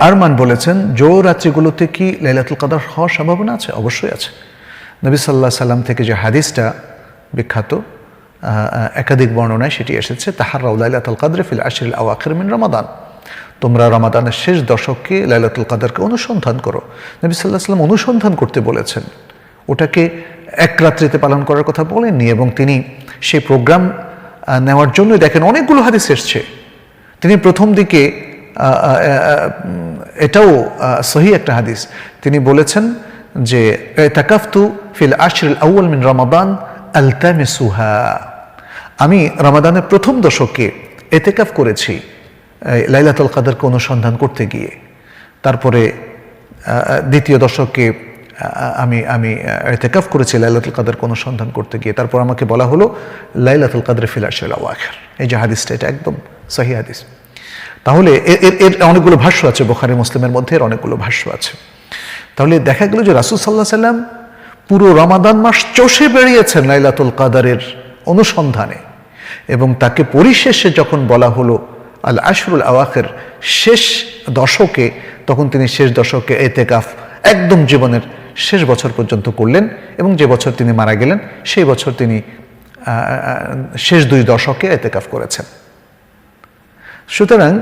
আরমান বলেছেন, জো রাত্রিগুলোতে কি লাইলাতুল কদর হওয়ার সম্ভাবনা আছে? অবশ্যই আছে। নবী সাল্লাল্লাহু আলাইহি সাল্লাম থেকে যে হাদিসটা বিখ্যাত, একাধিক বর্ণনায় সেটি এসেছে, তাহাররাউ লাইলাতুল কদর ফিল আশরিল আওয়াখির মিন রমাদান, তোমরা রমাদানের শেষ দশকে লাইলাতুল কদরকে অনুসন্ধান করো। নবী সাল্লাল্লাহু আলাইহি সাল্লাম অনুসন্ধান করতে বলেছেন, ওটাকে এক রাত্রিতে পালন করার কথা বলেননি। এবং তিনি সেই প্রোগ্রাম নেওয়ার জন্য দেখেন অনেকগুলো হাদিস এসছে। তিনি প্রথম দিকে এটাও সহি একটা হাদিস, তিনি বলেছেন যে ইতাকাফতু ফিল আশরিল আউয়াল মিন রমাদান আলতামিসুহা, আমি রমাদানের প্রথম দশকে ইতিকাফ করেছি লাইলাতুল কদরকে অনুসন্ধান করতে গিয়ে। তারপরে দ্বিতীয় দশকে আমি ইতিকাফ করেছি লাইলাতুল কদরকে অনুসন্ধান করতে গিয়ে। তারপর আমাকে বলা হলো লাইলাতুল কদর ফিল আশরিল আওয়াখির। এই যে হাদিসটা, এটা একদম সহি হাদিস। তাহলে এর অনেকগুলো ভাষ্য আছে, বুখারী মুসলিমের মধ্যে এর অনেকগুলো ভাষ্য আছে। তাহলে দেখা গেল যে রাসূল সাল্লাল্লাহু আলাইহি সাল্লাম পুরো রমাদান মাস চষে বেরিয়েছেন লাইলাতুল কদরের অনুসন্ধানে, এবং তাকে পরিশেষে যখন বলা হলো আল আশরুল আওয়াখির, শেষ দশকে, তখন তিনি শেষ দশকে ইতিকাফ একদম জীবনের শেষ বছর পর্যন্ত করলেন। এবং যে বছর তিনি মারা গেলেন সেই বছর তিনি শেষ 2 দশকে ইতিকাফ করেছেন। সুতরাং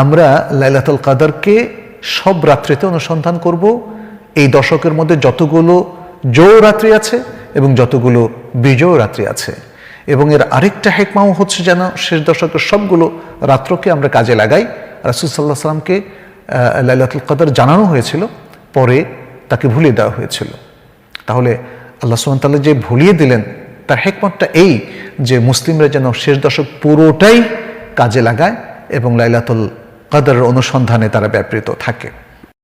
আমরা লাইলাতুল কদরকে সব রাত্রিতে অনুসন্ধান করব। এই দশকের মধ্যে যতগুলো জোড় রাত্রি আছে এবং যতগুলো বিজয় রাত্রি আছে। এবং এর আরেকটা হিকমাও হচ্ছে যেন শেষ দশকের সবগুলো রাত্রকে আমরা কাজে লাগাই। রাসূল সাল্লাল্লাহু আলাইহি ওয়াসাল্লামকে লাইলাতুল কদর জানানো হয়েছিল, পরে তাকে ভুলিয়ে দেওয়া হয়েছিল। তাহলে আল্লাহ সুবহানাহু ওয়া তাআলা যে ভুলিয়ে দিলেন, তার হিকমতটা এই যে মুসলিমরা যেন শেষ দশক পুরোটাই কাজে লাগায় এবং লাইলাতুল কদরের অনুসন্ধানে তারা ব্যাপৃত থাকে।